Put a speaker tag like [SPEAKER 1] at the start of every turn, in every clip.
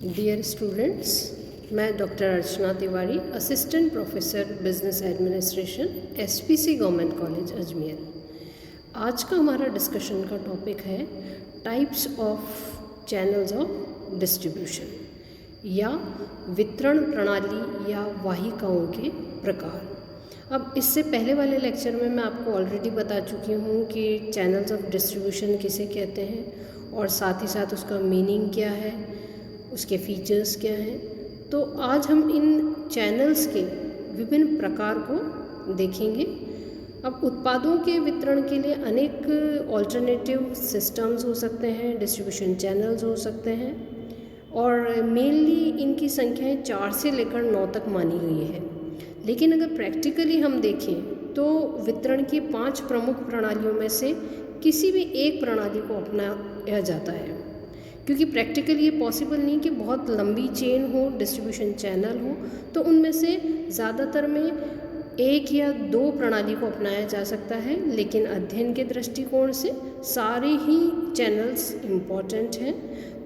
[SPEAKER 1] Dear students, मैं doctor Archana Tiwari, assistant professor business administration, SPC government college Ajmer. आज का हमारा डिस्कशन का टॉपिक है types of channels of distribution या वितरण प्रणाली या वाहिकाओं के प्रकार। अब इससे पहले वाले लेक्चर में मैं आपको ऑलरेडी बता चुकी हूँ कि चैनल्स ऑफ डिस्ट्रीब्यूशन किसे कहते हैं और साथ ही साथ उसका मीनिंग क्या है, उसके फीचर्स क्या हैं। तो आज हम इन चैनल्स के विभिन्न प्रकार को देखेंगे। अब उत्पादों के वितरण के लिए अनेक ऑल्टरनेटिव सिस्टम्स हो सकते हैं, डिस्ट्रीब्यूशन चैनल्स हो सकते हैं और मेनली इनकी संख्याएं 4 से लेकर 9 तक मानी गई है। लेकिन अगर प्रैक्टिकली हम देखें तो वितरण की 5 प्रमुख प्रणालियों में से किसी भी एक प्रणाली को अपनाया जाता है, क्योंकि प्रैक्टिकली ये पॉसिबल नहीं कि बहुत लंबी चेन हो, डिस्ट्रीब्यूशन चैनल हो, तो उनमें से ज़्यादातर में 1 या 2 प्रणाली को अपनाया जा सकता है। लेकिन अध्ययन के दृष्टिकोण से सारे ही चैनल्स इम्पॉर्टेंट हैं,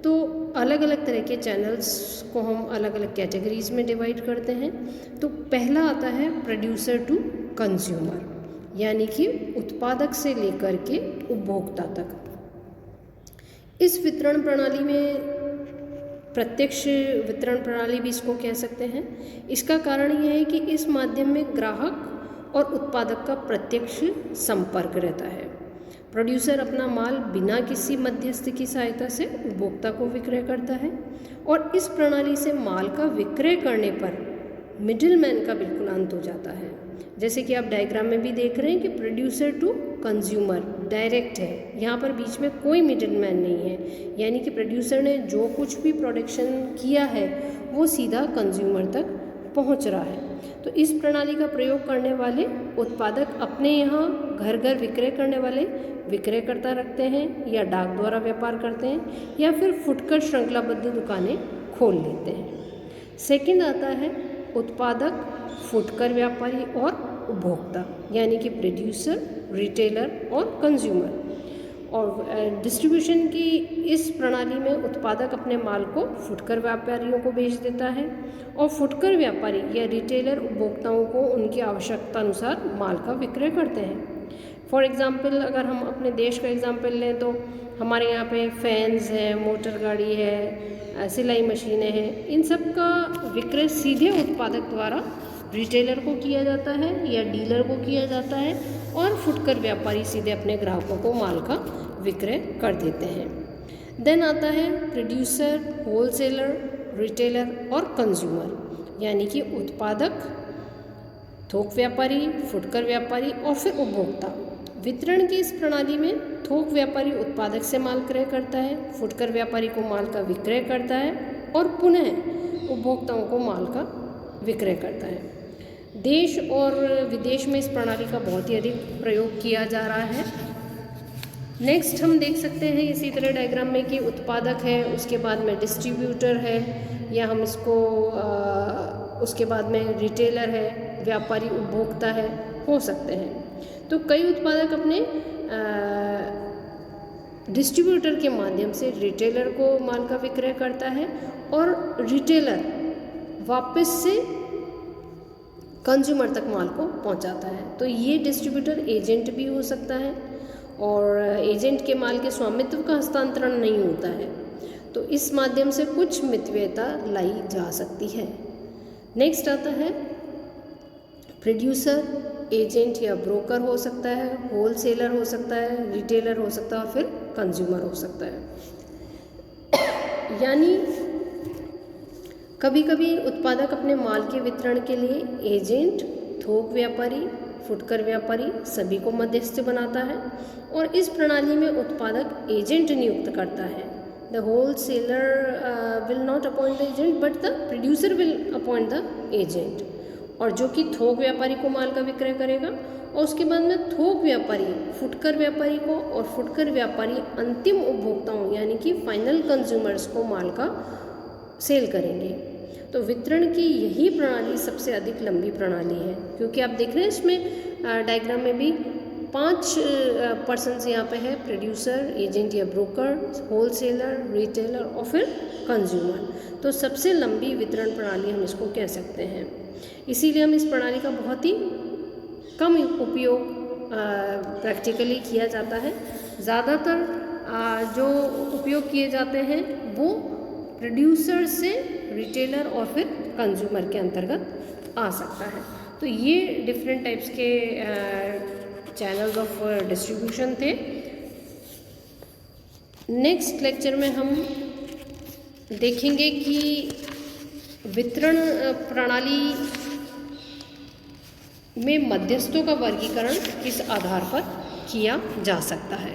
[SPEAKER 1] तो अलग अलग तरह के चैनल्स को हम अलग अलग कैटेगरीज में डिवाइड करते हैं। तो पहला आता है प्रोड्यूसर टू कंज्यूमर, यानी कि उत्पादक से लेकर के उपभोक्ता तक। इस वितरण प्रणाली में प्रत्यक्ष वितरण प्रणाली भी इसको कह सकते हैं। इसका कारण यह है कि इस माध्यम में ग्राहक और उत्पादक का प्रत्यक्ष संपर्क रहता है। प्रोड्यूसर अपना माल बिना किसी मध्यस्थ की सहायता से उपभोक्ता को विक्रय करता है और इस प्रणाली से माल का विक्रय करने पर मिडिलमैन का बिल्कुल अंत हो जाता है। जैसे कि आप डायग्राम में भी देख रहे हैं कि प्रोड्यूसर टू कंज्यूमर डायरेक्ट है, यहाँ पर बीच में कोई मिडिलमैन नहीं है, यानी कि प्रोड्यूसर ने जो कुछ भी प्रोडक्शन किया है वो सीधा कंज्यूमर तक पहुँच रहा है। तो इस प्रणाली का प्रयोग करने वाले उत्पादक अपने यहाँ घर घर विक्रय करने वाले विक्रयकर्ता रखते हैं या डाक द्वारा व्यापार करते हैं या फिर फुटकर श्रृंखलाबद्ध दुकानें खोल लेते हैं। सेकंड आता है उत्पादक, फुटकर व्यापारी और उपभोक्ता, यानी कि प्रोड्यूसर, रिटेलर और कंज्यूमर। और डिस्ट्रीब्यूशन की इस प्रणाली में उत्पादक अपने माल को फुटकर व्यापारियों को बेच देता है और फुटकर व्यापारी या रिटेलर उपभोक्ताओं को उनकी आवश्यकता अनुसार माल का विक्रय करते हैं। फॉर एग्ज़ाम्पल अगर हम अपने देश का एग्ज़ाम्पल लें तो हमारे यहाँ पे फैंस है, मोटर गाड़ी है, सिलाई मशीनें हैं, इन सब का विक्रय सीधे उत्पादक द्वारा रिटेलर को किया जाता है या डीलर को किया जाता है और फुटकर व्यापारी सीधे अपने ग्राहकों को माल का विक्रय कर देते हैं। देन आता है प्रोड्यूसर, होलसेलर, रिटेलर और कंज्यूमर, यानी कि उत्पादक, थोक व्यापारी, फुटकर व्यापारी और फिर उपभोक्ता। वितरण की इस प्रणाली में थोक व्यापारी उत्पादक से माल क्रय करता है, फुटकर व्यापारी को माल का विक्रय करता है और पुनः उपभोक्ताओं को माल का विक्रय करता है। देश और विदेश में इस प्रणाली का बहुत ही अधिक प्रयोग किया जा रहा है। नेक्स्ट हम देख सकते हैं इसी तरह डायग्राम में कि उत्पादक है, उसके बाद में डिस्ट्रीब्यूटर है या हम इसको उसके बाद में रिटेलर है, व्यापारी उपभोक्ता है, हो सकते हैं। तो कई उत्पादक अपने डिस्ट्रीब्यूटर के माध्यम से रिटेलर को माल का विक्रय करता है और रिटेलर वापस से कंज्यूमर तक माल को पहुंचाता है। तो ये डिस्ट्रीब्यूटर एजेंट भी हो सकता है और एजेंट के माल के स्वामित्व का हस्तांतरण नहीं होता है, तो इस माध्यम से कुछ मितव्ययता लाई जा सकती है। नेक्स्ट आता है प्रोड्यूसर, एजेंट या ब्रोकर हो सकता है, होलसेलर हो सकता है, रिटेलर हो सकता है और फिर कंज्यूमर हो सकता है। यानी कभी कभी उत्पादक अपने माल के वितरण के लिए एजेंट, थोक व्यापारी, फुटकर व्यापारी सभी को मध्यस्थ बनाता है और इस प्रणाली में उत्पादक एजेंट नियुक्त करता है। The wholesaler will not appoint the agent but the producer will appoint the agent, और जो कि थोक व्यापारी को माल का विक्रय करेगा और उसके बाद में थोक व्यापारी फुटकर व्यापारी को और फुटकर व्यापारी अंतिम उपभोक्ताओं यानी कि फाइनल कंज्यूमर्स को माल का सेल करेंगे। तो वितरण की यही प्रणाली सबसे अधिक लंबी प्रणाली है, क्योंकि आप देख रहे हैं इसमें डायग्राम में भी 5 पर्सन्स यहाँ पे है, प्रोड्यूसर, एजेंट या ब्रोकर, होलसेलर, रिटेलर और फिर कंज्यूमर। तो सबसे लंबी वितरण प्रणाली हम इसको कह सकते हैं। इसीलिए हम इस प्रणाली का बहुत ही कम उपयोग प्रैक्टिकली किया जाता है। ज़्यादातर जो उपयोग किए जाते हैं वो प्रोड्यूसर से रिटेलर और फिर कंज्यूमर के अंतर्गत आ सकता है। तो ये डिफरेंट टाइप्स के चैनल्स ऑफ डिस्ट्रीब्यूशन थे। नेक्स्ट लेक्चर में हम देखेंगे कि वितरण प्रणाली में मध्यस्थों का वर्गीकरण किस आधार पर किया जा सकता है।